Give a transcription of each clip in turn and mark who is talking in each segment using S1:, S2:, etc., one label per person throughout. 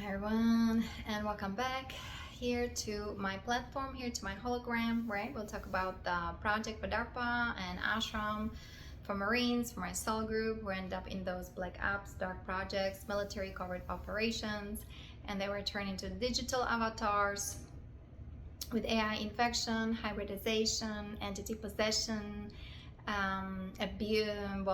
S1: Hi everyone, and welcome back here to my platform, here to my hologram, right? We'll talk about the project for DARPA and Ashram for Marines, for my cell group, who end up in those black ops, dark projects, military covert operations, and they were turned into digital avatars with AI infection, hybridization, entity possession,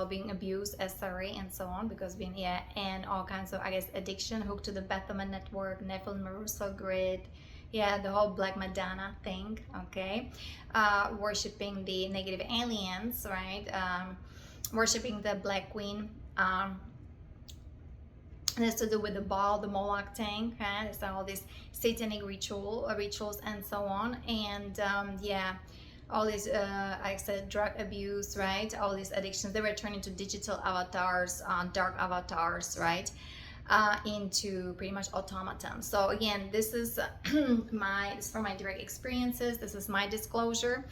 S1: being abused, SRA, and so on, because being and all kinds of, I guess, addiction, hooked to the Bethlehem network, Nephilim Maruso grid, the whole Black Madonna thing, okay, worshiping the negative aliens, right, worshiping the Black Queen, has to do with the ball, the Moloch thing, right? So all these satanic rituals and so on, and all these, I said, drug abuse, right? All these addictions, they were turned into digital avatars, dark avatars, right? Into pretty much automatons. So again, this is from my direct experiences. This is my disclosure,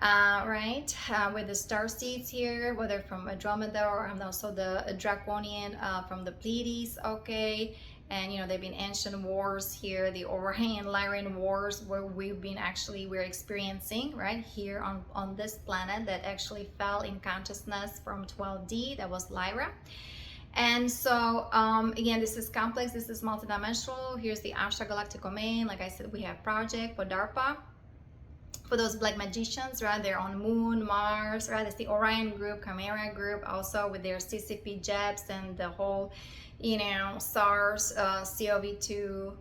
S1: right? With the star seeds here, whether from Andromeda or also the Draconian from the Pleiades, okay? And you know, they've been ancient wars here, the Orion Lyran wars, where we're experiencing right here on this planet that actually fell in consciousness from 12D. That was Lyra. And so again, this is complex, this is multidimensional. Here's the Ashtar galactic domain. Like I said, we have project for DARPA, for those black magicians, right? They're on Moon, Mars, right? It's the Orion group, Chimera group, also with their CCP jabs and the whole, you know, SARS, CoV2,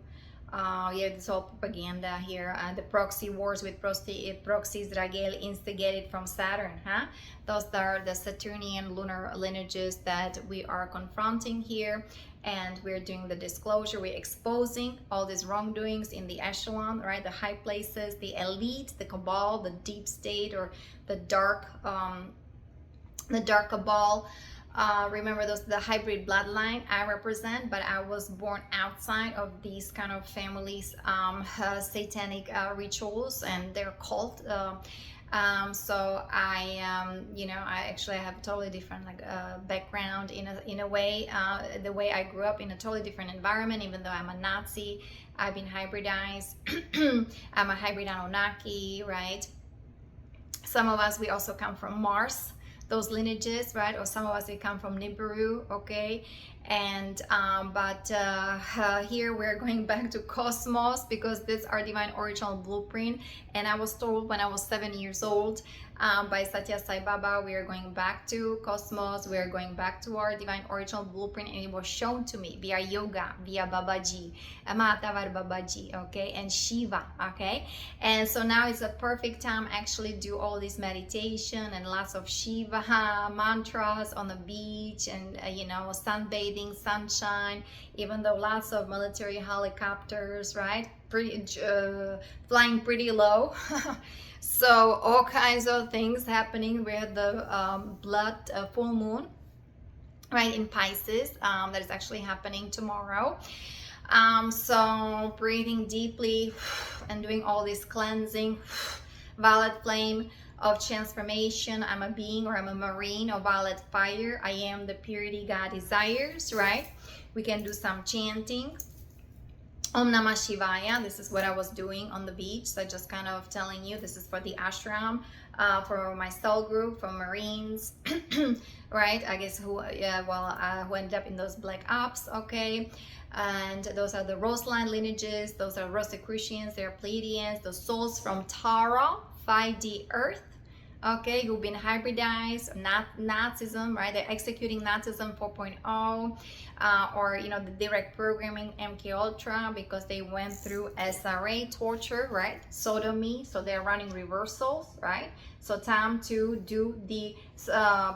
S1: this whole propaganda here, the proxy wars with proxies Dragel instigated from Saturn, huh? Those are the Saturnian lunar lineages that we are confronting here, and we're doing the disclosure. We're exposing all these wrongdoings in the echelon, right? The high places, the elite, the cabal, the deep state, or the dark cabal. Remember the hybrid bloodline I represent, but I was born outside of these kind of families, satanic rituals and their cult. So I, you know, I actually have a totally different background in a way. The way I grew up in a totally different environment, even though I'm a Nazi, I've been hybridized. I'm a hybrid Anunnaki, right? Some of us, we also come from Mars, those lineages, right? Or some of us, we come from Nibiru, okay? And here we're going back to cosmos, because this is our divine original blueprint. And I was told when I was 7 years old by Sathya Sai Baba, we are going back to cosmos, we are going back to our divine original blueprint, and it was shown to me via yoga, via Babaji, Mahatavar Babaji, okay, and Shiva, okay? And so now it's a perfect time actually do all this meditation and lots of Shiva mantras on the beach, and you know, sunbathing, sunshine, even though lots of military helicopters, right, flying pretty low. So all kinds of things happening with the blood full moon, right, in Pisces, that is actually happening tomorrow. So breathing deeply and doing all this cleansing, violet flame of transformation. I'm a being, or I'm a marine of violet fire. I am the purity God desires, right? We can do some chanting. Om Namah Shivaya. This is what I was doing on the beach. So just kind of telling you, this is for the ashram, for my cell group, for Marines, right? I guess who ended up in those black ops, okay? And those are the Roseline lineages. Those are Rosicrucians, they're Pleiadians, the souls from Tara, 5D Earth, okay, who've been hybridized, Nazism, right? They're executing Nazism 4.0, or you know, the direct programming MK Ultra, because they went through SRA torture, right? Sodomy, so they're running reversals, right? So time to do the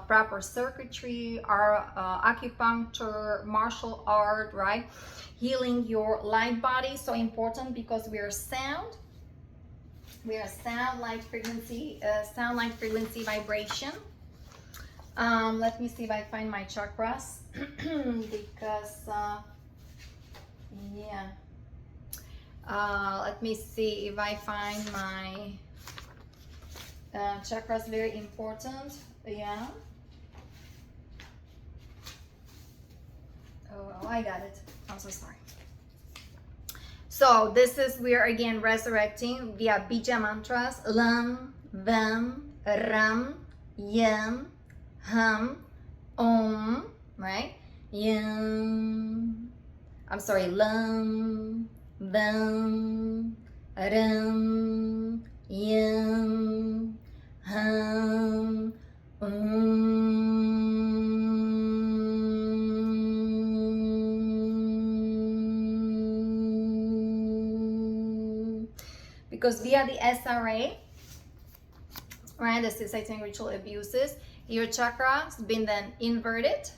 S1: proper circuitry, or acupuncture, martial art, right? Healing your light body, so important, because we are sound. We are sound, light frequency vibration. Let me see if I find my chakras, because let me see if I find my chakras. Very important. Yeah. Oh, I got it. I'm so sorry. So this is, we are again resurrecting via bija mantras: lam, vam, ram, yam, hum, om, right? Yam, I'm sorry, lam, vam, ram, yam, hum, om. Because via the SRA, right, this is satanic ritual abuses, your chakras been then inverted,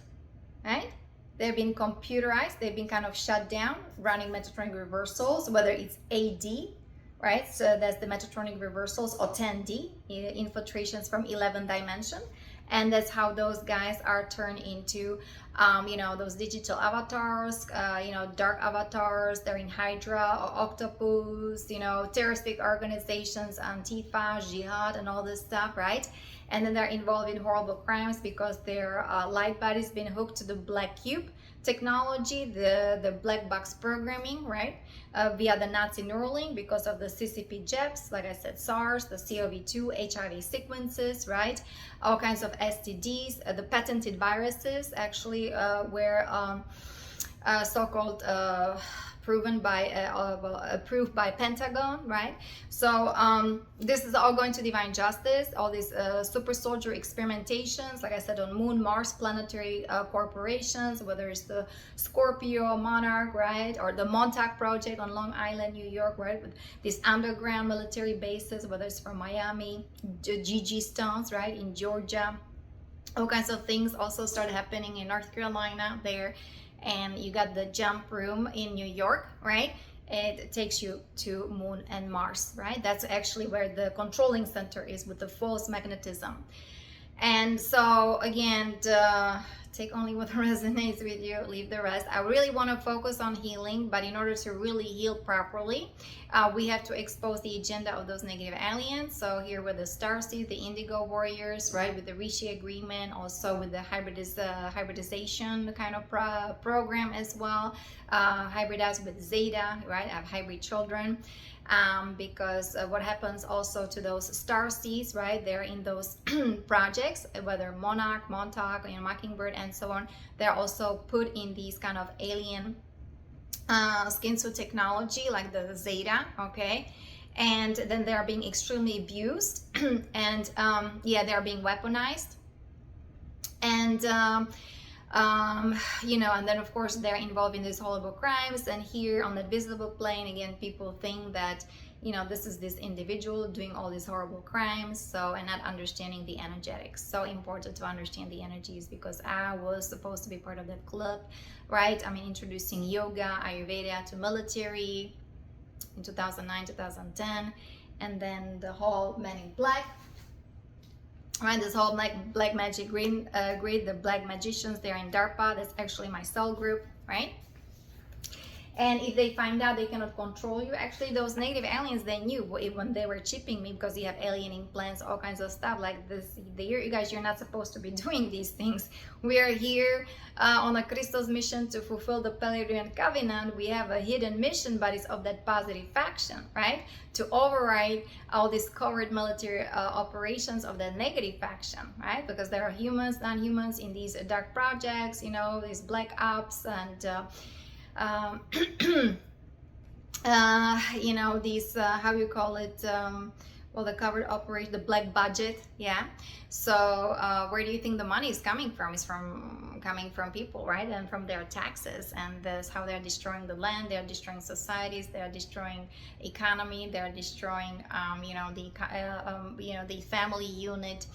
S1: right? They've been computerized, they've been kind of shut down, running metatronic reversals, whether it's AD, right? So that's the metatronic reversals, or 10D, infiltrations from 11th dimension. And that's how those guys are turned into, you know, those digital avatars, you know, dark avatars. They're in Hydra or Octopus, you know, terroristic organizations, Antifa, Jihad, and all this stuff, right? And then they're involved in horrible crimes because their light body's been hooked to the black cube technology, the black box programming, right? Via the Nazi Neuralink, because of the CCP jabs, like I said, SARS, the CoV-2, HIV sequences, right? All kinds of STDs, the patented viruses actually were so-called proven by approved by Pentagon, right? So this is all going to divine justice, all these super soldier experimentations, like I said, on Moon, Mars, planetary corporations, whether it's the Scorpio, Monarch, right, or the Montauk Project on Long Island, New York, right, with these underground military bases, whether it's from Miami, GG Stones, right, in Georgia. All kinds of things also started happening in North Carolina there. And you got the jump room in New York, right? It takes you to Moon and Mars, right? That's actually where the controlling center is, with the false magnetism. And so again, take only what resonates with you, leave the rest. I really want to focus on healing, but in order to really heal properly, we have to expose the agenda of those negative aliens. So here with the Starseed, the Indigo Warriors, right, with the Rishi agreement, also with the hybridization kind of program as well, hybridize with Zeta, right, I have hybrid children. Because what happens also to those star seeds, right? They're in those projects, whether Monarch, Montauk, you know, Mockingbird, and so on. They're also put in these kind of alien skin suit technology, like the Zeta, okay? And then they are being extremely abused, and yeah, they are being weaponized, and you know, and then of course they're involved in these horrible crimes. And here on the visible plane, again, people think that, you know, this is this individual doing all these horrible crimes, so, and not understanding the energetics. So important to understand the energies, because I was supposed to be part of that club, right? I mean, introducing yoga, Ayurveda to military in 2009, 2010, and then the whole Men in Black, right, this whole black magic grid, the black magicians, they're in DARPA. That's actually my cell group, right? And if they find out they cannot control you, actually those negative aliens, they knew when they were chipping me, because you have alien implants, all kinds of stuff like this. You guys, you're not supposed to be doing these things. We are here on a CHRISTOS mission to fulfill the Palladian Covenant. We have a hidden mission, but it's of that positive faction, right? To override all these covert military operations of the negative faction, right? Because there are humans, non-humans in these dark projects, you know, these black ops, and you know, these how you call it, well, the covered operation, the black budget, yeah. So where do you think the money is coming from? It's coming from people, right? And from their taxes. And that's how they're destroying the land, they're destroying societies, they're destroying economy, they're destroying you know, the family unit,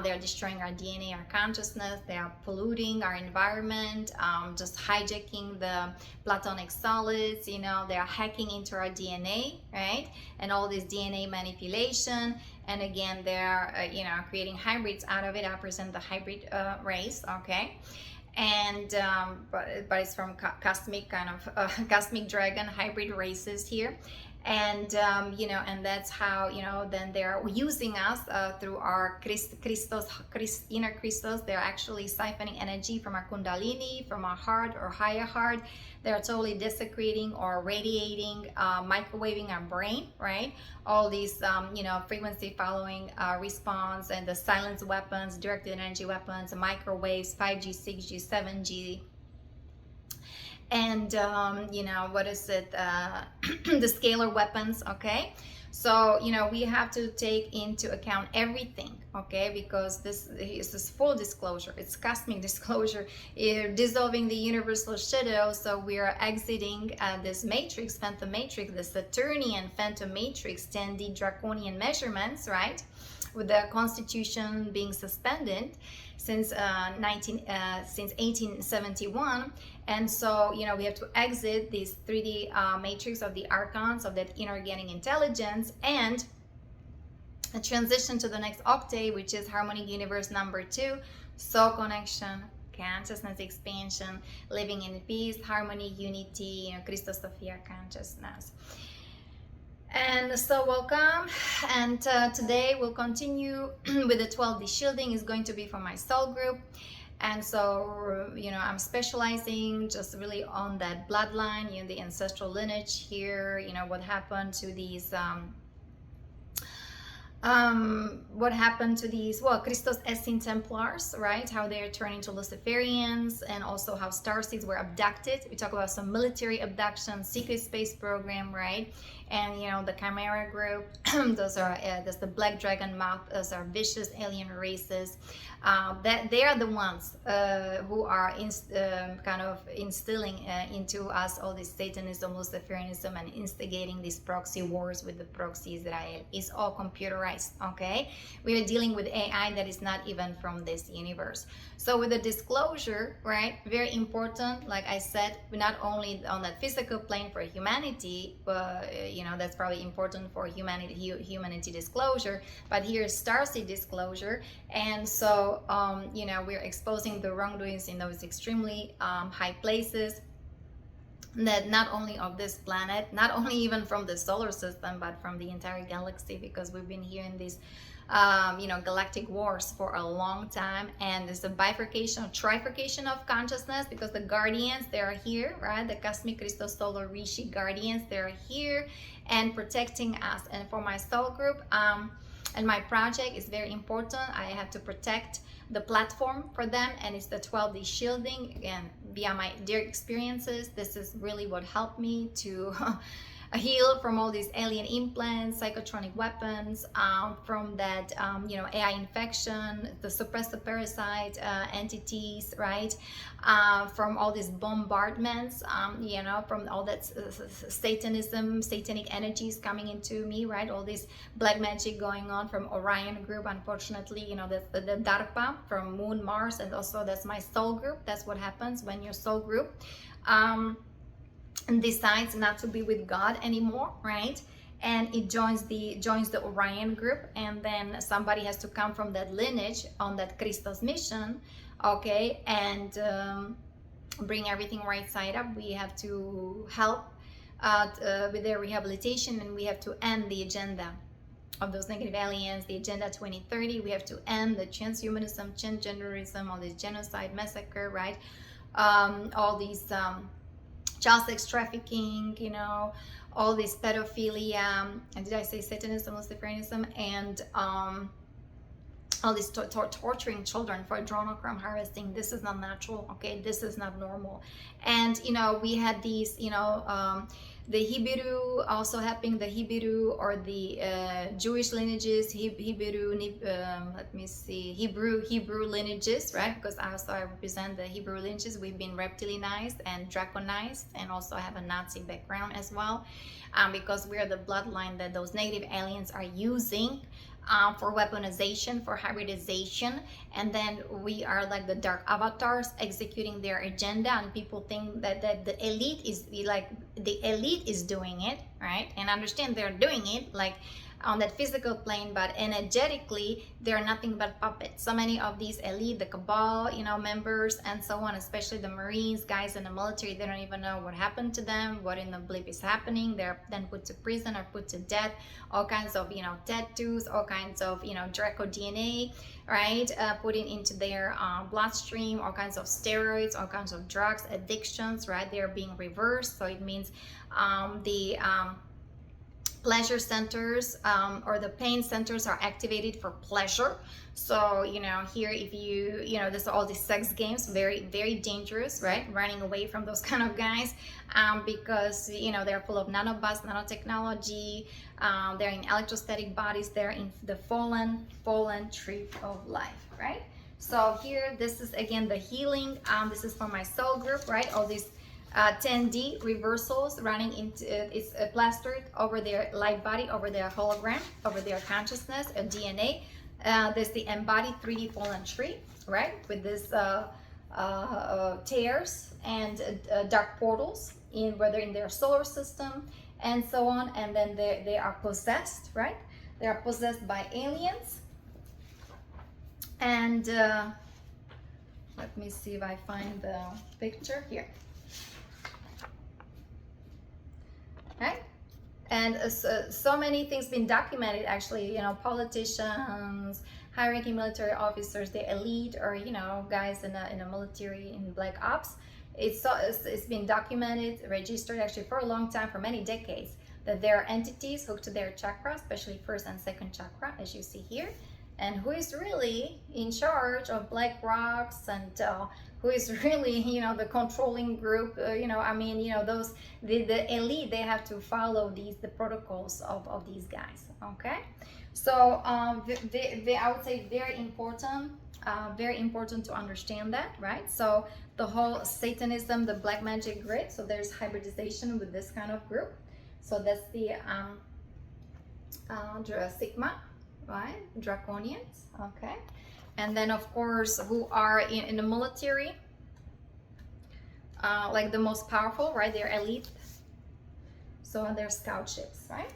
S1: they're destroying our DNA, our consciousness, they are polluting our environment, just hijacking the platonic solids, you know, they're hacking into our DNA, right? And all this DNA manipulation. And again, they're you know, creating hybrids out of it. I present the hybrid race, okay? And but it's from cosmic kind of cosmic dragon hybrid races here. And you know, and that's how, you know, then they're using us through our inner Christos. They're actually siphoning energy from our kundalini, from our heart or higher heart. They're totally desecrating or radiating, microwaving our brain, right? All these you know, frequency following response, and the silence weapons, directed energy weapons, microwaves, 5G, 6G, 7G, and you know, what is it, the scalar weapons. Okay, so you know, we have to take into account everything, okay, because this is full disclosure, it's cosmic disclosure. You're dissolving the universal shadow, so we are exiting this matrix, phantom matrix, the Saturnian phantom matrix, 10D draconian measurements, right, with the constitution being suspended since 1871. And so, you know, we have to exit this 3D matrix of the archons, of that inorganic intelligence, and transition to the next octave, which is harmonic universe number 2, soul connection, consciousness expansion, living in peace, harmony, unity, you know, Christos, SOPHIA consciousness. And so welcome, and today we'll continue with the 12D shielding. Is going to be for my soul group. And so, you know, I'm specializing just really on that bloodline, you know, the ancestral lineage here, you know, what happened to these well, Christos Essene Templars, right? How they are turning to Luciferians, and also how starseeds were abducted. We talk about some military abduction, secret space program, right? And you know, the Chimera group, those are that's the Black Dragon Mouth. Those are vicious alien races. That they are the ones who are kind of instilling into us all this Satanism, Luciferianism, and instigating these proxy wars with the proxy Israel. It's all computerized, okay? We are dealing with AI that is not even from this universe. So with the disclosure, right, very important, like I said, not only on that physical plane for humanity, but you know, that's probably important for humanity disclosure, but here's starseed disclosure. And so you know, we're exposing the wrongdoings in those extremely high places, that not only of this planet, not only even from the solar system, but from the entire galaxy, because we've been here in these you know, galactic wars for a long time. And there's a bifurcation, trifurcation of consciousness, because the guardians, they are here, right? The cosmic Christos solar Rishi guardians, they're here and protecting us. And for my soul group and my project is very important, I have to protect the platform for them, and it's the 12D shielding. Again, via my dear experiences, this is really what helped me to heal from all these alien implants, psychotronic weapons, from that you know, AI infection, the suppressive parasite entities, right, from all these bombardments, you know, from all that Satanism, satanic energies coming into me, right, all this black magic going on from Orion group. Unfortunately, you know, the DARPA from Moon, Mars, and also that's my soul group. That's what happens when your soul group and decides not to be with God anymore, right? And it joins the Orion group, and then somebody has to come from that lineage on that Christos mission, okay, and bring everything right side up. We have to help with their rehabilitation, and we have to end the agenda of those negative aliens, the Agenda 2030. We have to end the transhumanism, transgenderism, all this genocide, massacre, right? All these child sex trafficking, you know, all this pedophilia, and did I say Satanism, Luciferianism, and all this torturing children for adrenochrome harvesting. This is not natural, okay? This is not normal. And you know, we had these, you know, the Hibiru also happening, the Hibiru or the Jewish lineages, Hibiru, let me see, Hebrew lineages, right? Because I represent the Hebrew lineages. We've been reptilianized and draconized, and also have a Nazi background as well, because we are the bloodline that those negative aliens are using for weaponization, for hybridization. And then we are like the dark avatars executing their agenda, and people think that the elite is like, the elite is doing it, right? And understand they're doing it like on that physical plane, but energetically they're nothing but puppets. So many of these elite, the cabal, you know, members and so on, especially the Marines, guys in the military, they don't even know what happened to them, what in the blip is happening. They're then put to prison or put to death. All kinds of, you know, tattoos, all kinds of, you know, Draco DNA, right, putting into their bloodstream, all kinds of steroids, all kinds of drugs, addictions, right, they're being reversed. So it means the pleasure centers or the pain centers are activated for pleasure. So, you know, here, if you know, there's all these sex games, very, very dangerous, right? Running away from those kind of guys because, you know, they're full of nanobots, nanotechnology. They're in electrostatic bodies. They're in the fallen tree of life, right? So here, this is again the healing. This is for my soul group, right? All these 10D reversals running into it's plastered over their light body, over their hologram, over their consciousness, a DNA. There's the embodied 3D fallen tree, right, with this tears and dark portals in whether in their solar system and so on. And then they are possessed, right? They are possessed by aliens. And let me see if I find the picture here. Right? And so many things been documented, actually, you know, politicians, high-ranking military officers, the elite, or, you know, guys in a military, in black ops. It's been documented, registered actually for a long time, for many decades, that there are entities hooked to their chakra, especially first and second chakra, as you see here. And who is really in charge of black rocks, and who is really, you know, the controlling group, you know, I mean, you know, those, the elite, they have to follow the protocols of these guys, okay? So I would say very important to understand that, right? So the whole Satanism, the black magic grid, so there's hybridization with this kind of group. So that's the Sigma, right? Draconians, okay? And then of course, who are in the military, like the most powerful, right? They're elite. So they're scout ships, right?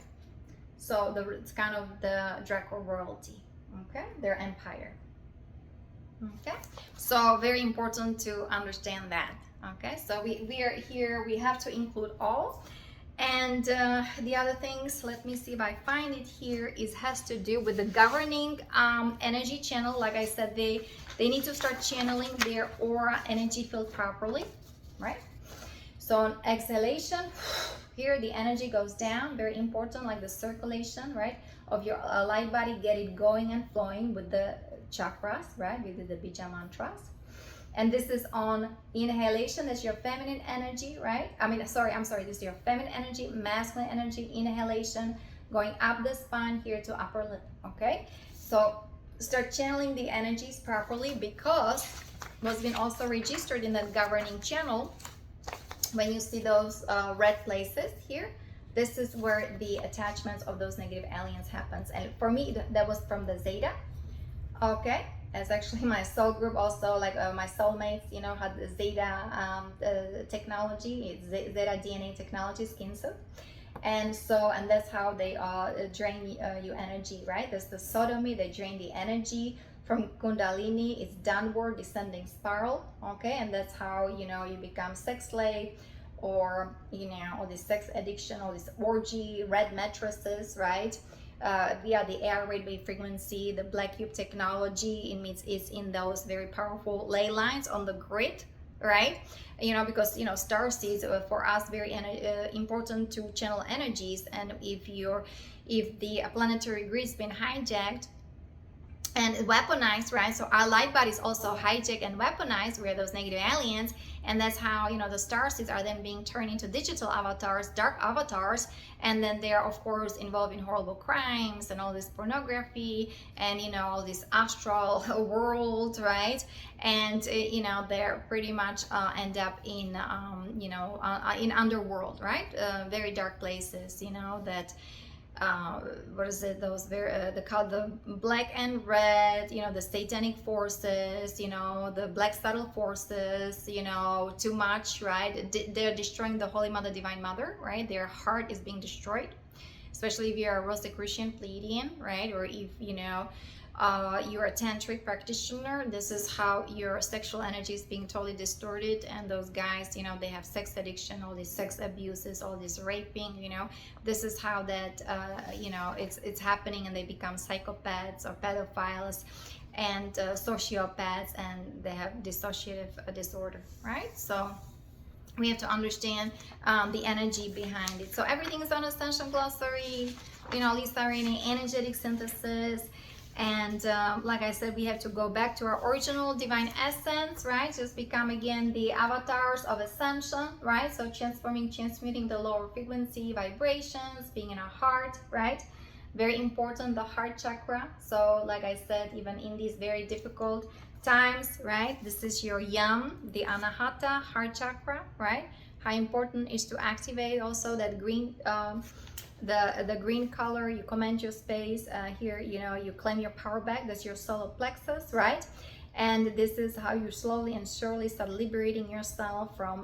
S1: So it's kind of the Draco royalty, okay? Their empire, okay? So very important to understand that, okay? So we are here, we have to include all. And the other things, let me see if I find it here, has to do with the governing energy channel. Like I said, they need to start channeling their aura energy field properly, right? So on exhalation, here the energy goes down, very important, like the circulation, right, of your light body, get it going and flowing with the chakras, right, with the bija mantras. And this is on inhalation, that's your feminine energy, right? I'm sorry, this is your feminine energy, masculine energy, inhalation, going up the spine here to upper lip, okay? So start channeling the energies properly, because what's been also registered in that governing channel, when you see those red places here, this is where the attachments of those negative aliens happens. And for me, that was from the Zeta, okay? It's actually my soul group also, like my soulmates, you know, had the Zeta technology, Zeta DNA technology, skin suit. And so, and that's how they drain you energy, right? There's the sodomy, they drain the energy from Kundalini. It's downward descending spiral, okay? And that's how, you know, you become sex slave, or, you know, all this sex addiction, all this orgy, red mattresses, right? Via the air rate wave frequency, the black cube technology, it means it's in those very powerful ley lines on the grid, right? You know, because, you know, star seeds for us very important to channel energies. And if the planetary grid's been hijacked and weaponized, right? So our light bodies also hijacked and weaponized, where those negative aliens, and that's how, you know, the star seeds are then being turned into digital avatars, dark avatars, and then they are of course involved in horrible crimes and all this pornography and, you know, all this astral world, right? And you know, they're pretty much end up in you know, in underworld, right? Very dark places, you know, that what is it, those very the black and red, you know, the satanic forces, you know, the black subtle forces, you know, too much, right? They're destroying the Holy Mother, Divine Mother, right? Their heart is being destroyed. especially if you're a Rosicrucian Pleiadian, right? Or if, you know, you're a tantric practitioner, this is how your sexual energy is being totally distorted. And those guys, you know, they have sex addiction, all these sex abuses, all this raping, you know, this is how that you know, it's happening, and they become psychopaths or pedophiles and sociopaths, and they have dissociative disorder, right? So we have to understand the energy behind it. So everything is on Ascension Glossary, you know, Lisa Rainey, energetic synthesis. And like I said, we have to go back to our original divine essence, right? Just become again the avatars of ascension, right? So transmuting the lower frequency vibrations, being in our heart, right? Very important, the heart chakra. So like I said, even in these very difficult times, right? This is your yam, the anahata heart chakra, right? How important is to activate also that green, the green color. You command your space here, you know, you claim your power back. That's your solar plexus, right? And this is how you slowly and surely start liberating yourself from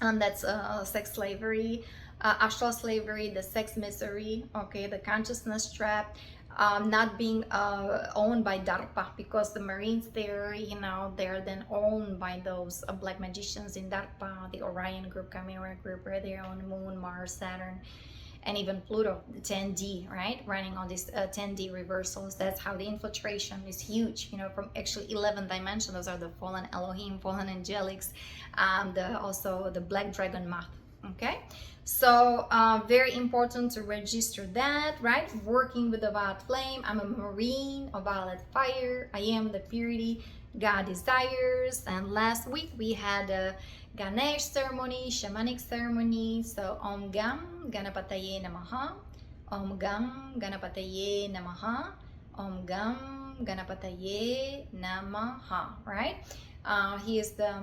S1: that's sex slavery, astral slavery, the sex misery, okay, the consciousness trap, not being owned by DARPA, because the Marines there, you know, they're then owned by those black magicians in DARPA, the Orion group, Chimera group, where they're on Moon, Mars, Saturn, and even Pluto, the 10D, right? Running on these 10D reversals. That's how the infiltration is huge, you know, from actually 11 dimensions. Those are the fallen Elohim, fallen angelics, also the black dragon moth, okay? So very important to register that, right? Working with the violet flame. I'm a Marine of violet fire. I am the purity God desires. And last week we had a Ganesh ceremony, shamanic ceremony. So Om Gam Ganapataye Namaha, Om Gam Ganapataye Namaha, Om Gam Ganapataye Namaha, right? He is the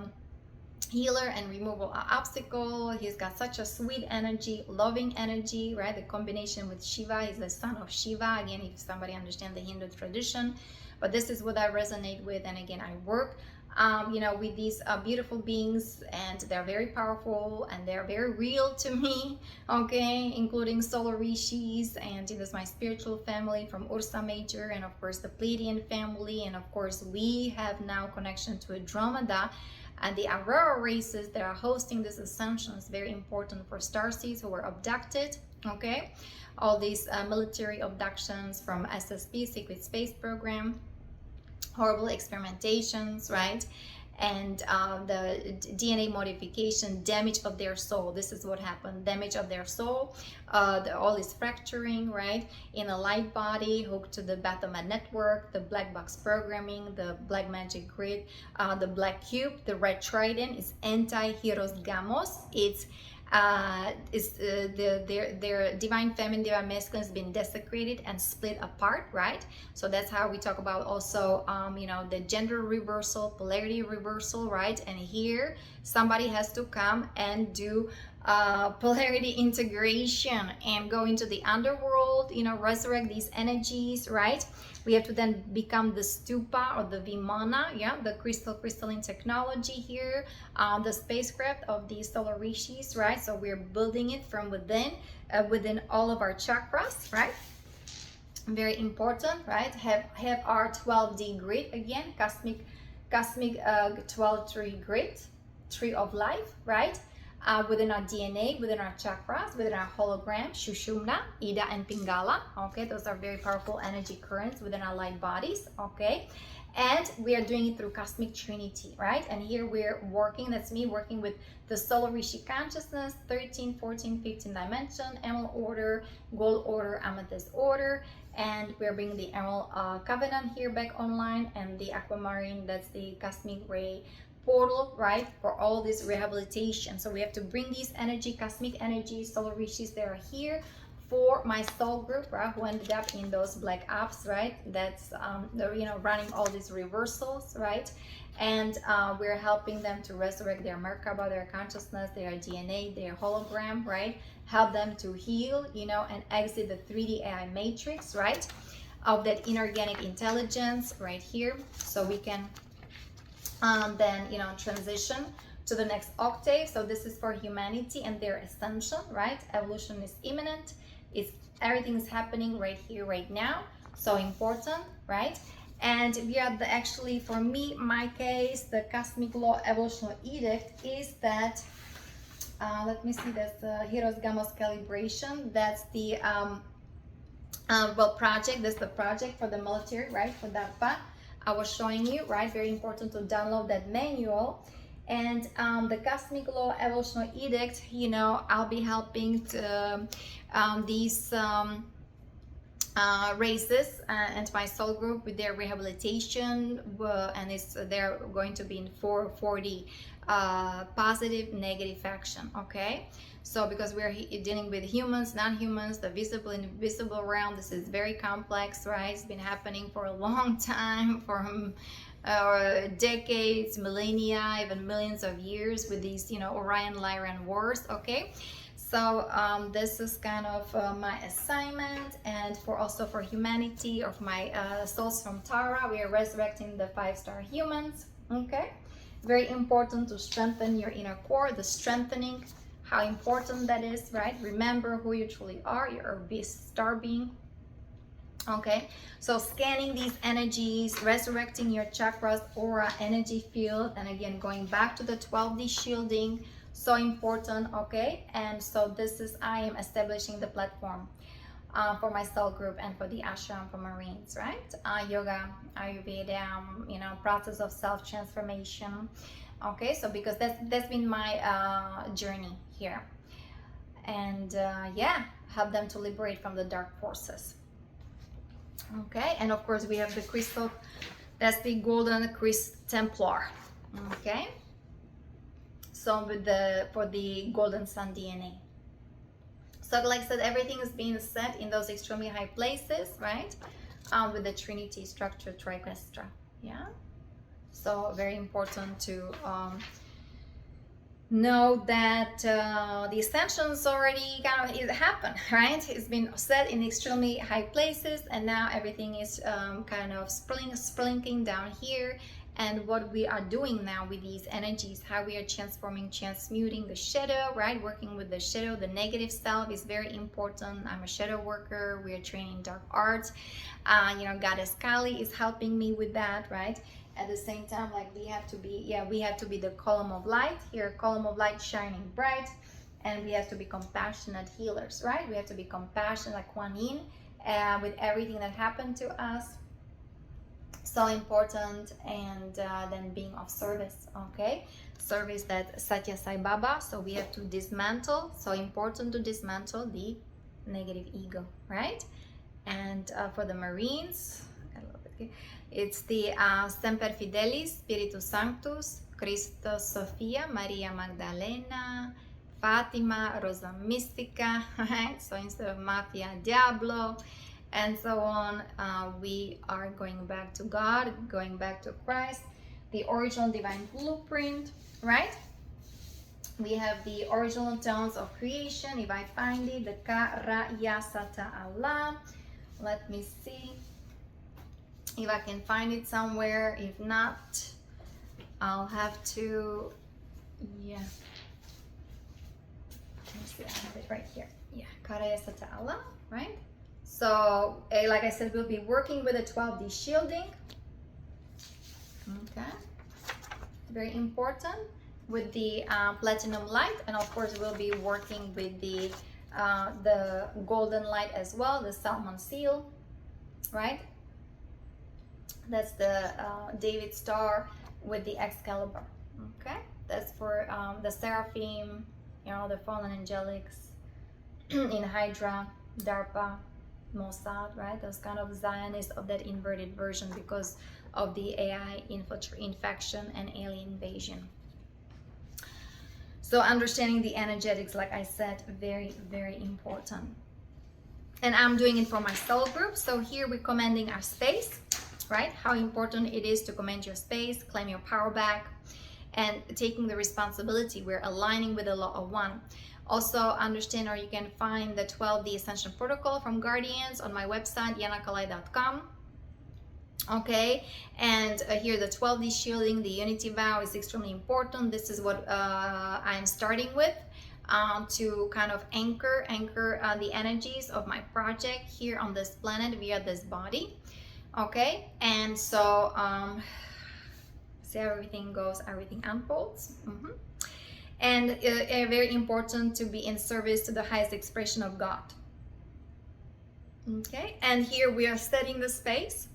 S1: healer and removal of obstacle. He's got such a sweet energy, loving energy, right? The combination with Shiva, he's the son of Shiva. Again, if somebody understands the Hindu tradition, but this is what I resonate with. And again, I work you know, with these beautiful beings, and they're very powerful and they're very real to me, okay, including solar rishis, and it is my spiritual family from Ursa Major, and of course the Pleiadian family, and of course we have now connection to Andromeda and the Aurora races that are hosting this ascension. Is very important for starseeds who were abducted, okay, all these military abductions from SSP, Secret Space Program, horrible experimentations, right? And the DNA modification, damage of their soul. This is what happened, damage of their soul. All this fracturing, right? In a light body hooked to the Baphomet network, the black box programming, the black magic grid, the black cube, the red trident is anti-HIEROS Gamos. It's their divine feminine, divine masculine has been desecrated and split apart, right? So that's how we talk about also you know, the gender reversal, polarity reversal, right? And here somebody has to come and do polarity integration and go into the underworld, you know, resurrect these energies, right? We have to then become the stupa or the vimana, yeah, the crystalline technology here, the spacecraft of the solar rishis, right? So we're building it from within, within all of our chakras, right? Very important, right? Have our 12D grid again, cosmic 12 tree grid, tree of life, right? Within our DNA, within our chakras, within our hologram, Shushumna, Ida, and Pingala. Okay, those are very powerful energy currents within our light bodies. Okay, and we are doing it through Cosmic Trinity, right? And here we're working, that's me working with the Solar Rishi consciousness, 13, 14, 15 dimension, Emerald order, Gold order, Amethyst order, and we're bringing the Emerald Covenant here back online, and the Aquamarine, that's the Cosmic Ray portal, right, for all this rehabilitation. So we have to bring these energy, cosmic energy, solar rishis that are here for my soul group, right, who ended up in those black ops, right? That's you know, running all these reversals, right? And we're helping them to resurrect their Merkaba, their consciousness, their DNA, their hologram, right? Help them to heal, you know, and exit the 3D AI matrix, right, of that inorganic intelligence right here, so we can then, you know, transition to the next octave. So this is for humanity and their ascension, right? Evolution is imminent. It's everything is happening right here, right now. So important, right? And we are actually, for me, my case, the cosmic law evolutionary edict is that, let me see, that's the HIEROS Gamos calibration. That's the well, project. That's the project for the military, right? For DARPA, I was showing you, right? Very important to download that manual. And the cosmic law evolutionary edict, you know, I'll be helping to, these races and my soul group with their rehabilitation, and they're going to be in 440 positive, negative action. Okay, so because we're dealing with humans, non-humans, the visible and invisible realm, this is very complex, right? It's been happening for a long time, for decades, millennia, even millions of years, with these, you know, Orion Lyran wars. Okay, so this is kind of my assignment, and also for humanity, of my souls from Tara. We are resurrecting the 5-star humans. Okay, very important to strengthen your inner core, the strengthening, how important that is, right? Remember who you truly are. You're a star being. Okay, so scanning these energies, resurrecting your chakras, aura, energy field, and again going back to the 12D shielding, so important. Okay, and so this is, I am establishing the platform for my soul group and for the ashram for Marines, right? Yoga, Ayurveda, you know, process of self-transformation. Okay, so because that's been my journey here, and yeah, help them to liberate from the dark forces. Okay, and of course we have the crystal, that's the golden Christ Templar. Okay, so with for the golden sun DNA. So like I said, everything is being set in those extremely high places, right? With the Trinity structure, triquestra. Yeah, so very important to know that the ascensions already kind of happened, right? It's been set in extremely high places, and now everything is kind of splinking down here. And what we are doing now with these energies, how we are transforming, transmuting the shadow, right? Working with the shadow, the negative self is very important. I'm a shadow worker. We are training dark arts. You know, Goddess Kali is helping me with that, right? At the same time, like we have to be, yeah, we have to be the column of light here, column of light shining bright, and we have to be compassionate healers, right? We have to be compassionate, like Kuan Yin, with everything that happened to us. So important. And then being of service. Okay, service, that Sathya Sai Baba. So we have to dismantle, so important to dismantle the negative ego, right? And for the Marines, it's the Semper Fidelis, Spiritus Sanctus, CHRISTOS, SOPHIA, Maria Magdalena, FATIMA, ROSA MYSTICA, right? So instead of Mafia, Diablo, and so on, we are going back to God, going back to Christ, the original divine blueprint, right? We have the original tones of creation, if I find it, the Ka, Ra, Ya, Sata, Allah. Let me see if I can find it somewhere. If not, I'll have to, yeah. Let me see, I have it right here. Yeah, Ka, Ra, Ya, Sata, Allah, right? So, like I said, we'll be working with the 12D shielding. Okay, very important, with the platinum light, and of course we'll be working with the golden light as well, the salmon seal, right? That's the David star with the Excalibur. Okay, that's for the seraphim, you know, the fallen angelics in Hydra, DARPA, Mossad, right? Those kind of Zionists of that inverted version because of the AI infection and alien invasion. So understanding the energetics, like I said, very, very important. And I'm doing it for my soul group. So here we're commanding our space, right? How important it is to command your space, claim your power back, and taking the responsibility. We're aligning with the law of one. Also understand, or you can find the 12D Ascension protocol from Guardians on my website, yanakalai.com. Okay, and here the 12D shielding, the unity vow is extremely important. This is what I'm starting with. to kind of anchor the energies of my project here on this planet via this body. Okay, and so see how everything goes, everything unfolds. And very important to be in service to the highest expression of God. Okay, and here we are setting the space,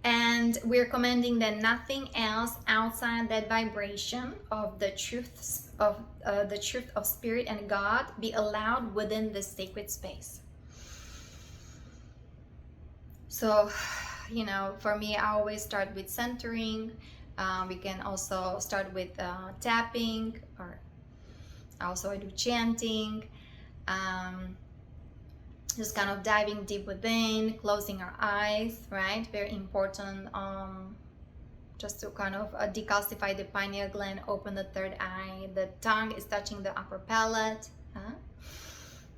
S1: and we're commanding that nothing else outside that vibration of the truth of spirit and God be allowed within this sacred space. So, you know, for me, I always start with centering. We can also start with tapping, or also I do chanting. Just kind of diving deep within, closing our eyes, right? Very important, just to kind of decalcify the pineal gland, open the third eye. The tongue is touching the upper palate.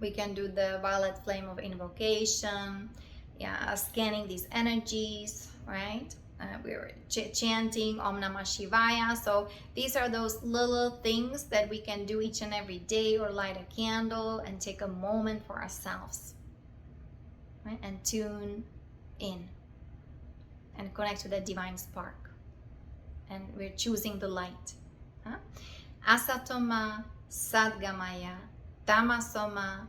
S1: We can do the violet flame of invocation, scanning these energies, right? We're chanting Om Namah Shivaya. So these are those little things that we can do each and every day, or light a candle and take a moment for ourselves, right? And tune in and connect to that divine spark. And we're choosing the light. ASATOMA SADGAMAYA TAMASO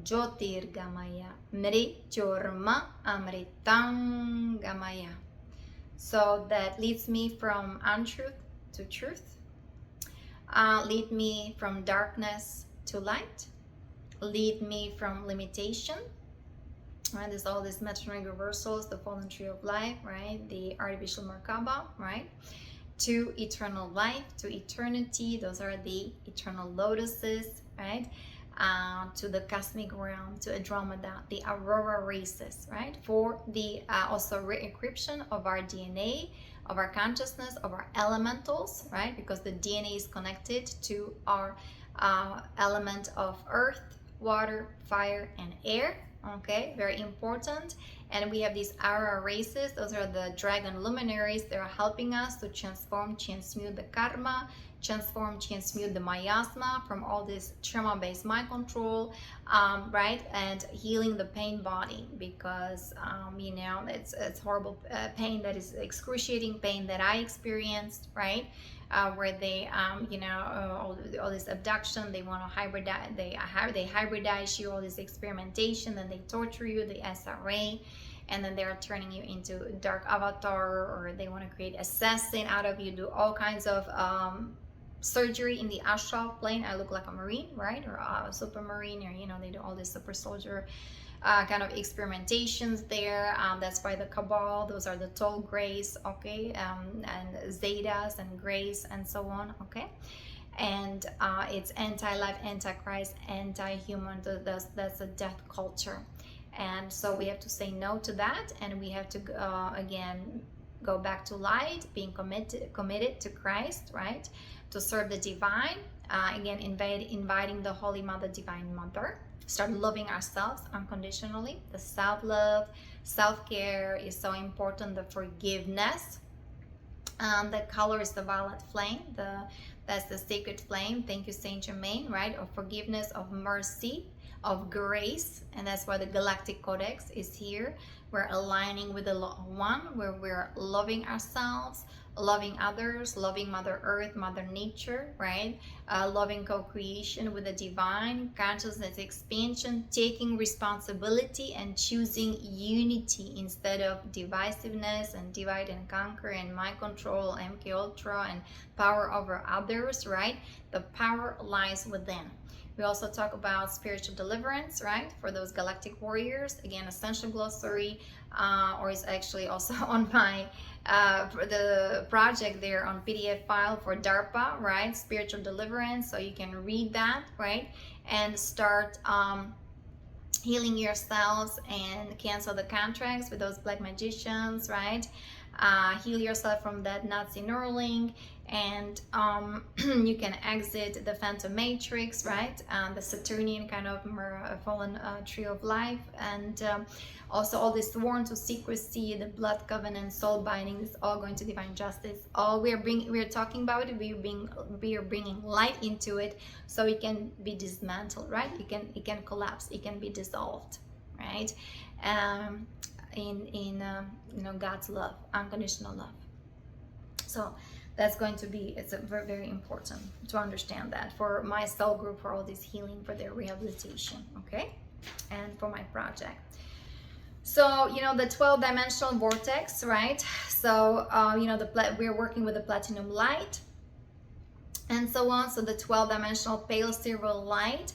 S1: JYOTIR GAMAYA MRITYOR AMRITAM GAMAYA. So that leads me from untruth to truth. Lead me from darkness to light. Lead me from limitation. Right, there's all these metronome reversals, the fallen tree of life, right? The artificial Merkaba, right? To eternal life, to eternity. Those are the eternal lotuses, right? To the cosmic realm, to Andromeda, the aurora races, right? For the also re-encryption of our DNA, of our consciousness, of our elementals, right? Because the DNA is connected to our element of earth, water, fire, and air. Okay, very important. And we have these aurora races. Those are the dragon luminaries. They're helping us to transform, transmute the karma, transmute the miasma from all this trauma-based mind control, right? And healing the pain body, because you know, it's horrible pain, that is excruciating pain that I experienced, right? Where they you know, all this abduction, they want to hybridize, they hybridize you, all this experimentation, then they torture you, the SRA, and then they're turning you into a dark avatar, or they want to create assassin out of you, do all kinds of surgery in the astral plane. I look like a marine, right? Or a super marine, or you know, they do all this super soldier kind of experimentations there. That's by the Cabal. Those are the tall grays, okay, and zetas and grays and so on, okay. And it's anti-life, anti-Christ, anti-human. That's a death culture. And so we have to say no to that, and we have to again go back to light, being committed to Christ, right? To serve the divine. Again, inviting the Holy Mother, Divine Mother. Start loving ourselves unconditionally. The self-love, self-care is so important. The forgiveness. The color is the violet flame. That's the sacred flame. Thank you, Saint Germain, right? Of forgiveness, of mercy, of grace. And that's why the Galactic Codex is here. We're aligning with the one, where we're loving ourselves, loving others, loving Mother Earth, Mother Nature, right? Loving co-creation with the divine, consciousness expansion, taking responsibility and choosing unity instead of divisiveness and divide and conquer and mind control, MK Ultra, and power over others, right? The power lies within. We also talk about spiritual deliverance, right? For those galactic warriors. Again, essential glossary, or it's actually also on my for the project there on PDF file for DARPA, right? Spiritual deliverance. So you can read that, right? And start healing yourselves and cancel the contracts with those black magicians, right? Heal yourself from that Nazi Neuralink, and you can exit the phantom matrix, right? The Saturnian kind of fallen tree of life, and also all this sworn to secrecy, the blood covenant, soul binding, is all going to divine justice. All we're talking about it, we are bringing light into it, so it can be dismantled, right? It can collapse, it can be dissolved, right? In you know, God's love, unconditional love. So that's going to be, it's a very, very important to understand that for my cell group, for all this healing, for their rehabilitation, okay, and for my project. So, you know, the 12-dimensional vortex, right? So, you know, we're working with the platinum light and so on. So the 12-dimensional pale silver light.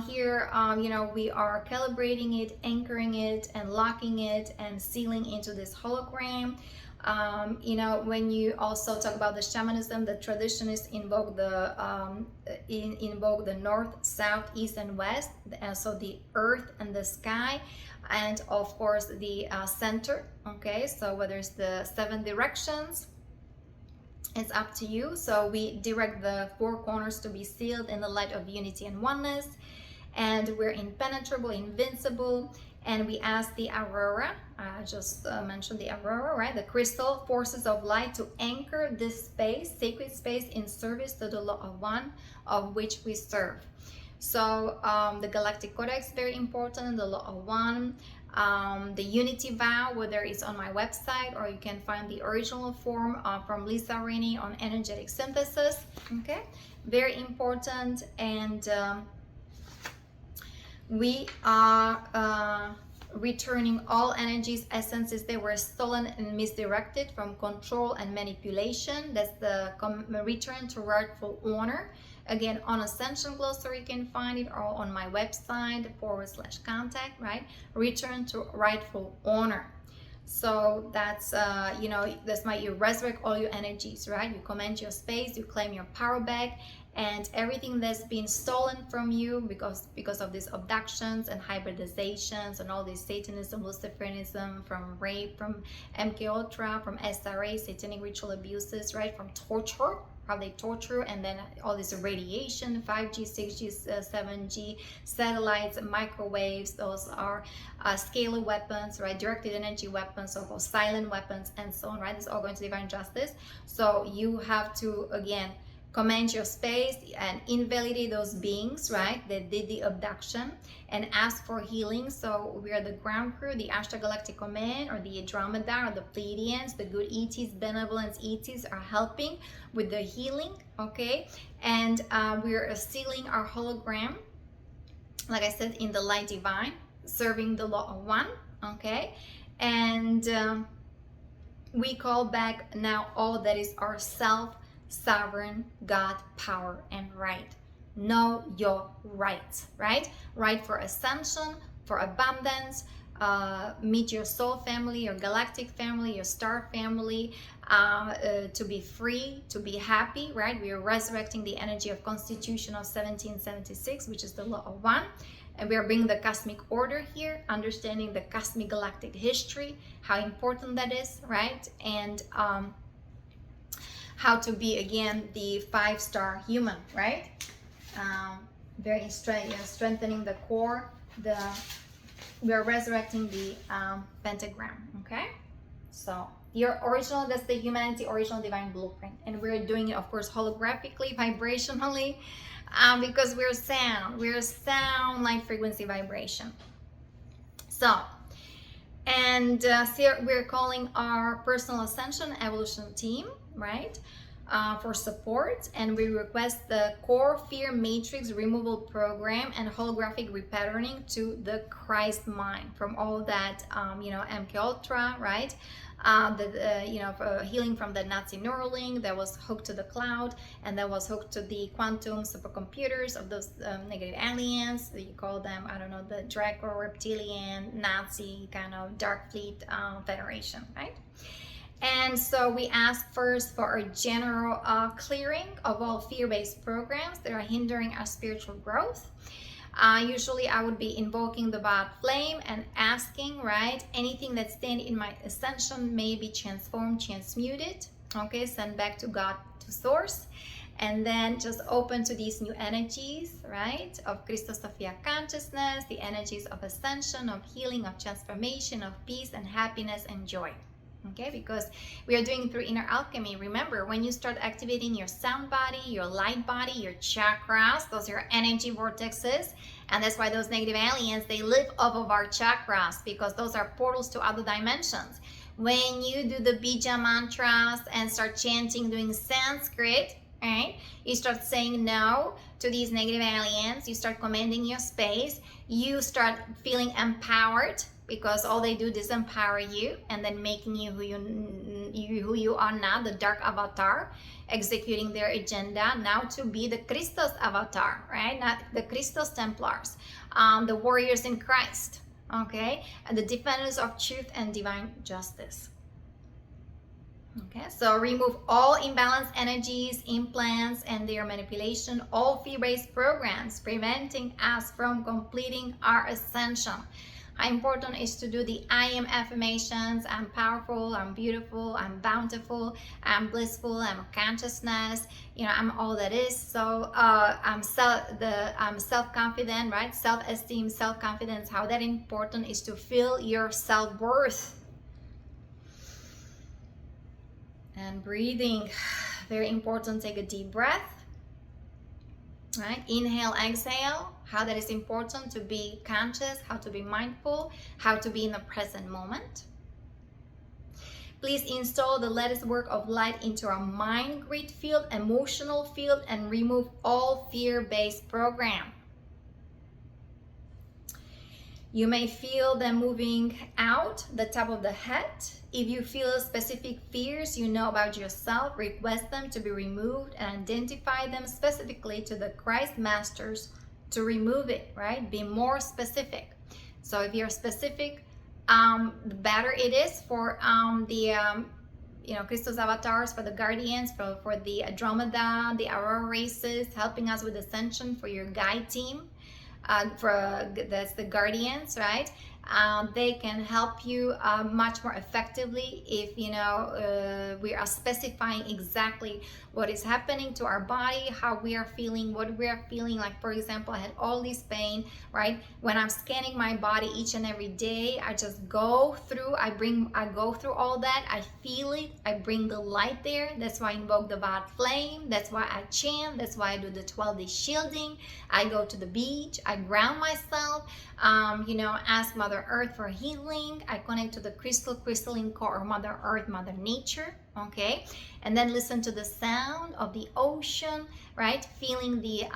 S1: Here, you know, we are calibrating it, anchoring it, and locking it, and sealing into this hologram. You know, when you also talk about the shamanism, the traditionists invoke the north, south, east, and west. So the earth and the sky, and of course the center. Okay, so whether it's the 7 directions, it's up to you. So we direct the 4 corners to be sealed in the light of unity and oneness, and we're impenetrable, invincible. And we ask the aurora, I just mentioned the aurora, right? The crystal forces of light to anchor this space, sacred space, in service to the law of one, of which we serve. So the galactic codex is very important, the law of one, the unity vow, whether it's on my website or you can find the original form from Lisa Rainey on energetic synthesis. Okay, very important. And we are returning all energies, essences that were stolen and misdirected from control and manipulation. That's the return to rightful honor. Again, on Ascension Glossary you can find it, or on my website /contact, right? Return to rightful honor. So that's you know, that's my, you resurrect all your energies, right? You command your space, you claim your power back, and everything that's been stolen from you because of these abductions and hybridizations and all this Satanism, Luciferianism, from rape, from MK-Ultra, from SRA, satanic ritual abuses, right? From torture, how they torture, and then all this radiation, 5G, 6G, 7G, satellites, microwaves, those are scalar weapons, right? Directed energy weapons, so-called silent weapons, and so on, right? It's all going to divine justice. So you have to, again, command your space and invalidate those beings, right, that did the abduction, and ask for healing. So we are the ground crew, the Ashtar Galactic Command, or the Andromeda, or the Pleiadians, the good ETs, benevolence ETs are helping with the healing, okay? And we're sealing our hologram, like I said, in the light divine, serving the law of one, okay? And we call back now all that is our self, sovereign God power and right. Know your rights, right? Right for ascension, for abundance, meet your soul family, your galactic family, your star family, to be free, to be happy, right? We are resurrecting the energy of Constitution of 1776, which is the law of one. And we are bringing the cosmic order here, understanding the cosmic galactic history, how important that is, right? And how to be, again, the 5-star human, right? Very strengthening the core. We are resurrecting the pentagram, okay? So your original, that's the humanity original divine blueprint, and we're doing it, of course, holographically, vibrationally, because we're sound light frequency vibration. So, and so we're calling our personal ascension evolution team, right, for support, and we request the core fear matrix removal program and holographic repatterning to the Christ mind from all that you know, MK-Ultra, right, you know, healing from the Nazi Neuralink that was hooked to the cloud, and that was hooked to the quantum supercomputers of those negative aliens. You call them, I don't know, the Draco reptilian Nazi kind of dark fleet federation, right? And so we ask first for a general clearing of all fear-based programs that are hindering our spiritual growth. Usually I would be invoking the violet flame and asking, right, anything that stands in my ascension may be transformed, transmuted, Okay, send back to God, to source, and then just open to these new energies, right, of Christos Sophia consciousness, the energies of ascension, of healing, of transformation, of peace and happiness and joy. Okay, because we are doing through inner alchemy. Remember, when you start activating your sound body, your light body, your chakras, those are your energy vortexes, and that's why those negative aliens, they live off of our chakras, because those are portals to other dimensions. When you do the bija mantras and start chanting, doing Sanskrit, right, you start saying no to these negative aliens, you start commanding your space, you start feeling empowered, because all they do is empower you and then making you who you are now, the dark avatar, executing their agenda now to be the Christos avatar, right? Not the Christos Templars, the warriors in Christ, okay? And the defenders of truth and divine justice. Okay, so remove all imbalanced energies, implants, and their manipulation, all fear-based programs preventing us from completing our ascension. How important is to do the I am affirmations. I'm powerful, I'm beautiful, I'm bountiful, I'm blissful, I'm consciousness, you know, I'm all that is. So I'm self-confident, right? Self-esteem, self-confidence. How that important is to feel your self-worth. And breathing, very important. Take a deep breath. Right? Inhale, exhale. How that is important to be conscious, how to be mindful, how to be in the present moment. Please install the lattice work of light into our mind grid field, emotional field, and remove all fear-based program. You may feel them moving out the top of the head. If you feel specific fears you know about yourself, request them to be removed and identify them specifically to the Christ Masters to remove it, right? Be more specific. So if you're specific, the better it is for you know, Christos avatars, for the guardians, for the Andromeda, the Aurora races, helping us with ascension, for your guide team. That's the guardians, right? They can help you much more effectively if, you know, we are specifying exactly what is happening to our body, how we are feeling, what we are feeling. Like, for example, I had all this pain, right? When I'm scanning my body each and every day, I just go through, I go through all that, I feel it, I bring the light there. That's why I invoke the violet flame. That's why I chant. That's why I do the 12D shielding. I go to the beach, I ground myself, you know, ask Mother Earth for healing. I connect to the crystalline core of Mother Earth, Mother Nature, okay? And then listen to the sound of the ocean, right? Feeling the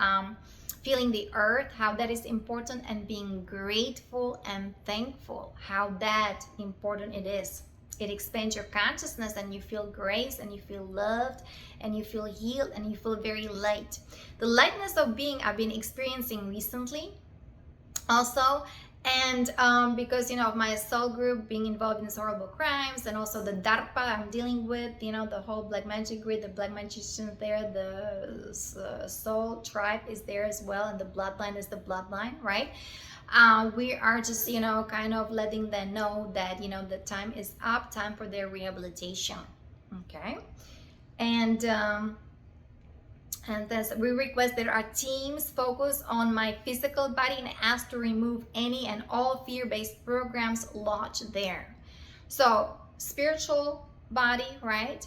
S1: earth, how that is important, and being grateful and thankful, how that important it is. It expands your consciousness, and you feel grace, and you feel loved, and you feel healed, and you feel very light. The lightness of being I've been experiencing recently also, and because, you know, of my soul group being involved in these horrible crimes, and also the DARPA I'm dealing with, you know, the whole black magic grid, the black magicians there, the soul tribe is there as well, and the bloodline is the bloodline, right? We are just, you know, kind of letting them know that, you know, the time is up, time for their rehabilitation, okay? And thus we request that our teams focus on my physical body and ask to remove any and all fear-based programs lodged there. So spiritual body, right?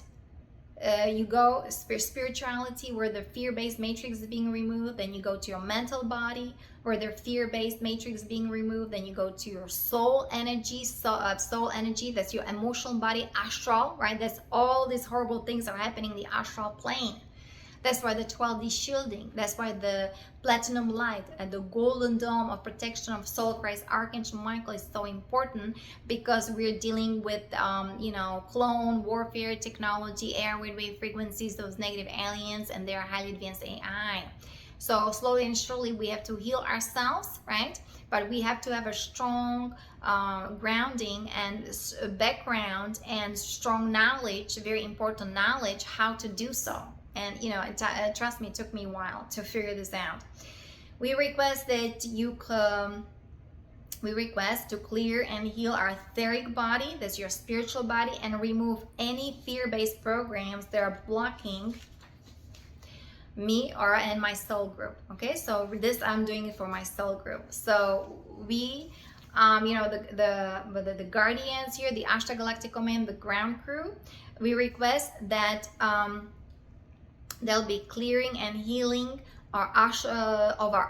S1: You go spirituality, where the fear-based matrix is being removed. Then you go to your mental body, where the fear-based matrix is being removed. Then you go to your soul energy, soul energy. That's your emotional body, astral, right? That's all these horrible things are happening in the astral plane. That's why the 12D shielding, that's why the platinum light and the golden dome of protection of Soul Christ Archangel Michael is so important, because we're dealing with, you know, clone warfare technology, airwave frequencies, those negative aliens, and their highly advanced AI. So slowly and surely we have to heal ourselves, right? But we have to have a strong grounding and background and strong knowledge, very important knowledge, how to do so. And, you know, trust me, it took me a while to figure this out. We request that you we request to clear and heal our etheric body, that's your spiritual body, and remove any fear-based programs that are blocking me and my soul group. Okay, so this I'm doing it for my soul group. So we you know, the guardians here, the Ashtar Galactic Command, the ground crew, we request that they'll be clearing and healing our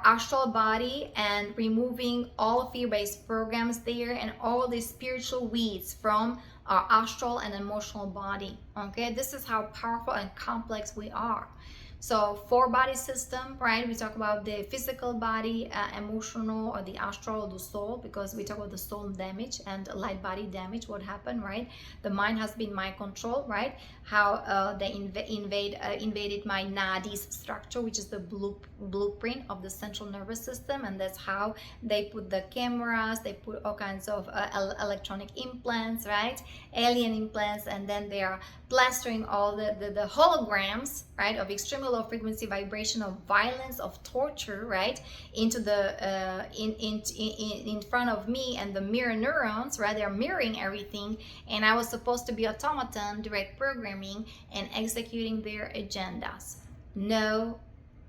S1: astral body and removing all fear-based programs there and all these spiritual weeds from our astral and emotional body. Okay, this is how powerful and complex we are. So 4-body system, right? We talk about the physical body, emotional, or the astral, or the soul, because we talk about the soul damage and light body damage, what happened, right? The mind has been mind control, right? How they invaded my nadis structure, which is the blueprint of the central nervous system, and that's how they put the cameras, they put all kinds of electronic implants, right? Alien implants, and then they are plastering all the holograms, right, of extremely low frequency vibration, of violence, of torture, right, into the in front of me and the mirror neurons, right? They're mirroring everything, and I was supposed to be automaton, direct programming, and executing their agendas. No,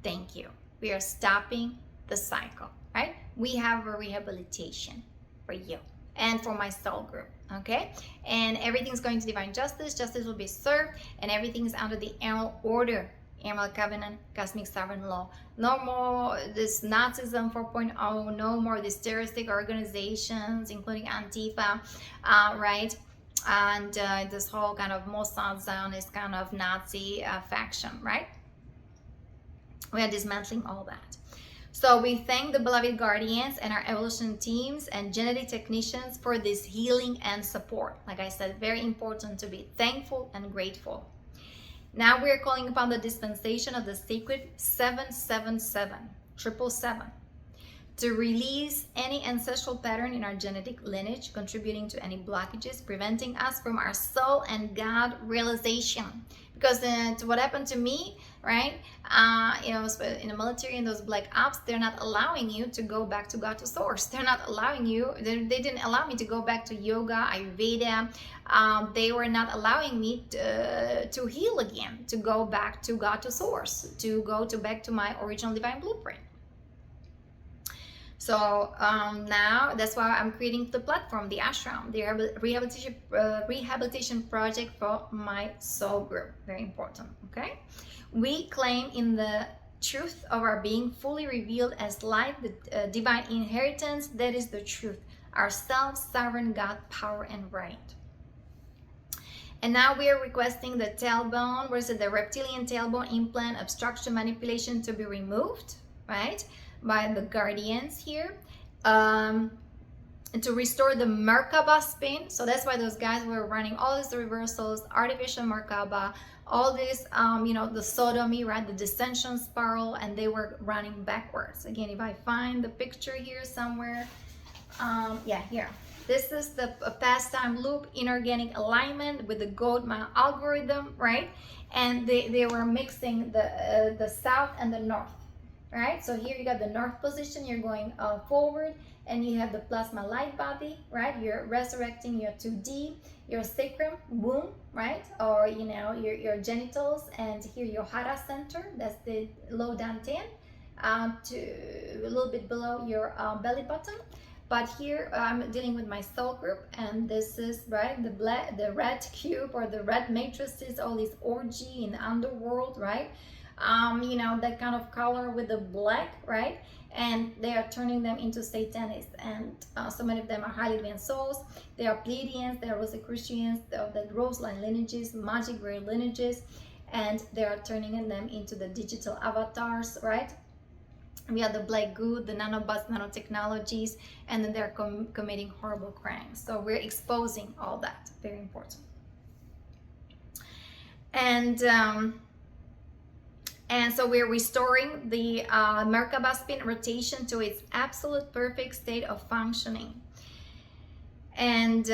S1: thank you. We are stopping the cycle, right? We have a rehabilitation for you and for my soul group, okay? And everything's going to divine justice. Justice will be served, and everything is under the Emerald Order, Emerald Covenant, Cosmic Sovereign Law. No more this Nazism 4.0, no more these terroristic organizations, including Antifa, right? And this whole kind of Mossad Zionist kind of Nazi faction, right? We are dismantling all that. So we thank the beloved guardians and our evolution teams and genetic technicians for this healing and support. Like I said, very important to be thankful and grateful. Now we are calling upon the dispensation of the sacred 777, 777, to release any ancestral pattern in our genetic lineage, contributing to any blockages, preventing us from our soul and God realization. Because what happened to me, right? You know, in the military, in those black ops, they're not allowing you to go back to God, to source. They're not allowing you. They didn't allow me to go back to yoga, Ayurveda. They were not allowing me to heal again, to go back to God, to source, to go back to my original divine blueprint. So now that's why I'm creating the platform, the Ashram, the rehabilitation project for my soul group. Very important, okay? We claim in the truth of our being fully revealed as light, the divine inheritance that is the truth, our self-sovereign God, power and right. And now we are requesting the tailbone, where is it, the reptilian tailbone implant obstruction manipulation to be removed, right? By the guardians here, and to restore the Merkaba spin. So that's why those guys were running all these reversals, artificial Merkaba, all this, you know, the sodomy, right, the descension spiral, and they were running backwards. Again, if I find the picture here somewhere, yeah, here. This is the pastime loop, inorganic alignment with the Goldman algorithm, right? And they were mixing the south and the north. Right, so here you got the north position, you're going forward, and you have the plasma light body, right? You're resurrecting your 2D, your sacrum, womb, right? Or, you know, your genitals, and here your hara center, that's the low dantian, to a little bit below your belly button. But here I'm dealing with my soul group, and this is, right, the red cube or the red matrices, all this orgy in the underworld, right? You know, that kind of color with the black, right? And they are turning them into satanists, and so many of them are highly advanced souls. They are Pleiadians, they are Rosicrucians, the Rose line lineages, magic gray lineages, and they are turning them into the digital avatars, right? We have the black goo, the nanobots, nanotechnologies, and then they're committing horrible crimes. So we're exposing all that. Very important. And so we're restoring the Merkaba spin rotation to its absolute perfect state of functioning. And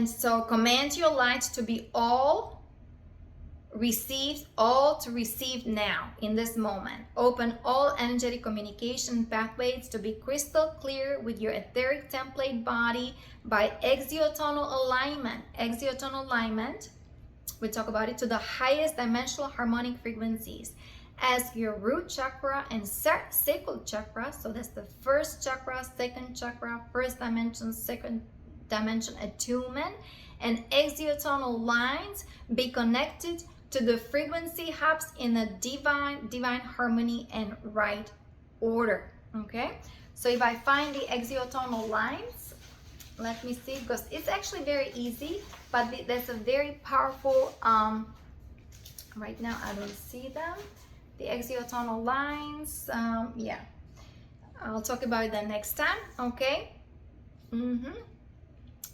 S1: so command your light to be all Receive all to receive now in this moment. Open all energetic communication pathways to be crystal clear with your etheric template body by exiotonal alignment. Exiotonal alignment, we talk about it, to the highest dimensional harmonic frequencies as your root chakra and sacral chakra. So that's the first chakra, second chakra, first dimension, second dimension attunement, and exiotonal lines be connected to the frequency hubs in a divine harmony and right order. Okay, so if I find the exiotonal lines, let me see, because it's actually very easy, but that's a very powerful, right now I don't see them, the exiotonal lines. Yeah, I'll talk about that next time. Okay.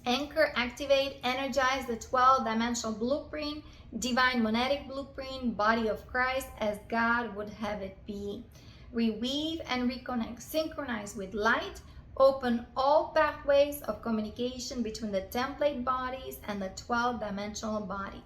S1: Anchor, activate, energize the 12-dimensional blueprint, divine monetic blueprint, body of Christ as God would have it be. Reweave and reconnect, synchronize with light, open all pathways of communication between the template bodies and the 12-dimensional body.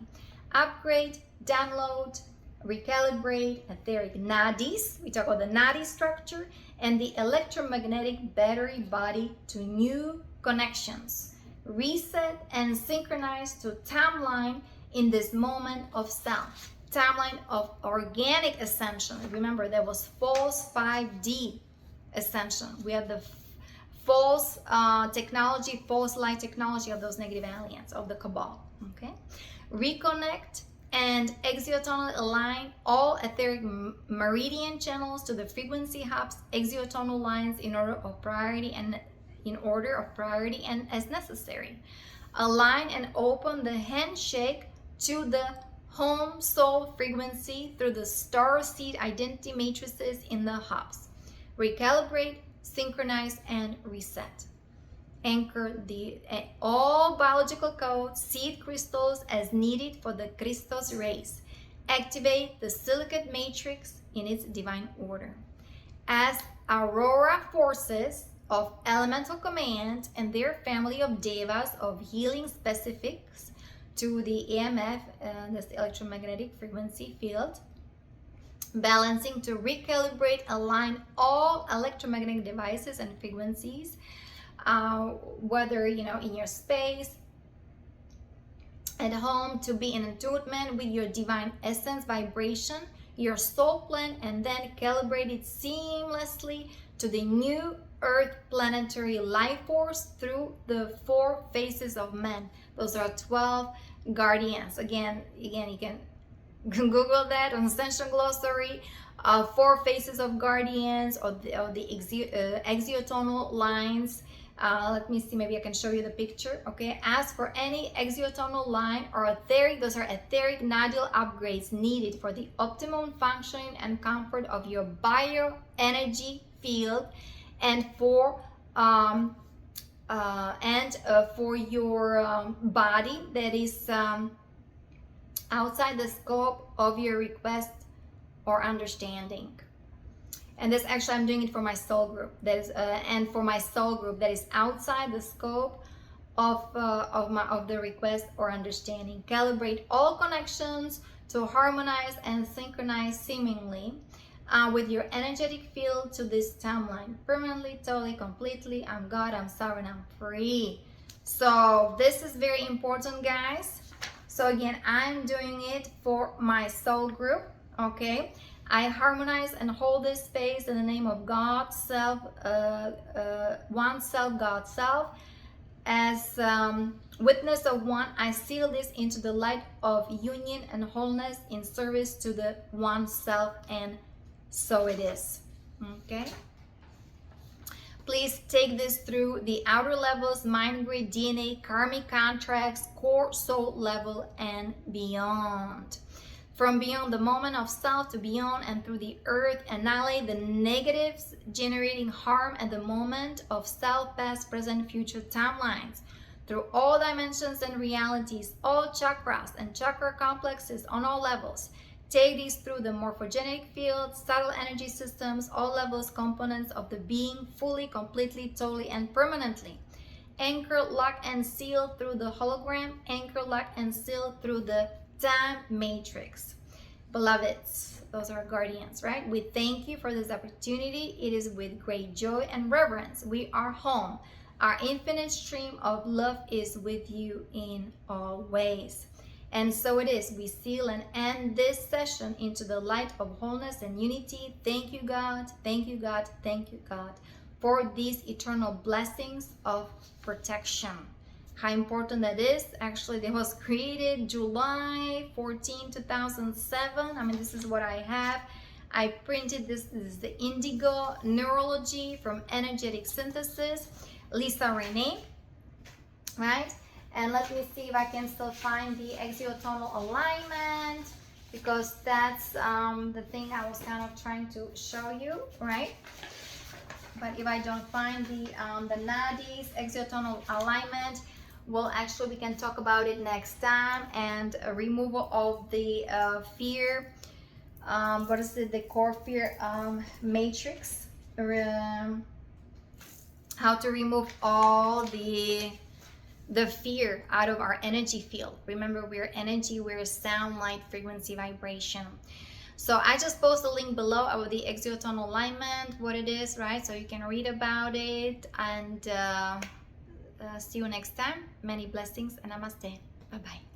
S1: Upgrade, download, recalibrate etheric nadis, we talk about the nadi structure, and the electromagnetic battery body to new connections. Reset and synchronize to timeline in this moment of self, timeline of organic ascension. Remember, there was false 5D ascension. We have the false technology, false light technology of those negative aliens, of the cabal. Okay, reconnect and exiotonal align all etheric meridian channels to the frequency hubs, exiotonal lines in order of priority and as necessary. Align and open the handshake to the home soul frequency through the star seed identity matrices in the hubs. Recalibrate, synchronize, and reset. Anchor all biological codes, seed crystals as needed for the Christos race. Activate the silicate matrix in its divine order. As aurora forces of elemental command and their family of devas of healing specifics to the EMF, that's the electromagnetic frequency field, balancing to recalibrate, align all electromagnetic devices and frequencies, whether in your space, at home, to be in attunement with your divine essence vibration, your soul plan, and then calibrate it seamlessly to the new earth planetary life force through the 4 faces of man. Those are 12 guardians. Again, you can Google that on Ascension Glossary. 4 faces of guardians, or the exiotonal lines. Let me see, maybe I can show you the picture. Okay, as for any exiotonal line or etheric, those are etheric nodal upgrades needed for the optimum functioning and comfort of your bioenergy field, and for your body that is outside the scope of your request or understanding. And this actually, I'm doing it for my soul group. That is, and for my soul group that is outside the scope of the request or understanding. Calibrate all connections to harmonize and synchronize seemingly with your energetic field to this timeline, permanently, totally, completely. I'm God, I'm sovereign, I'm free. So this is very important, guys. So again, I'm doing it for my soul group. Okay, I harmonize and hold this space in the name of God, self, one self, God self. As witness of one, I seal this into the light of union and wholeness in service to the one self, and so it is. Okay, please take this through the outer levels, mind grid, DNA, karmic contracts, core soul level, and beyond. From beyond the moment of self to beyond and through the earth, annihilate the negatives generating harm at the moment of self, past, present, future timelines. Through all dimensions and realities, all chakras and chakra complexes on all levels. Take these through the morphogenic field, subtle energy systems, all levels, components of the being, fully, completely, totally, and permanently. Anchor, lock, and seal through the hologram. Anchor, lock, and seal through the quantum matrix. Beloveds, those are guardians, right? We thank you for this opportunity. It is with great joy and reverence we are home. Our infinite stream of love is with you in all ways. And so it is. We seal and end this session into the light of wholeness and unity. Thank you, God. Thank you, God. Thank you, God, for these eternal blessings of protection. How important that is. Actually, it was created July 14, 2007. I mean, this is what I have. I printed this. This is the Indigo Neurology from Energetic Synthesis. Lisa Renee, right? And let me see if I can still find the exiotonal alignment, because that's the thing I was kind of trying to show you, right? But if I don't find the nadis, exiotonal alignment, well, actually we can talk about it next time. And removal of the fear, what is it, the core fear matrix, how to remove all the fear out of our energy field. Remember, we're energy, we're sound, light, frequency, vibration. So I just post a link below of the exiotonal alignment, what it is, right? So you can read about it. And see you next time. Many blessings and namaste. Bye-bye.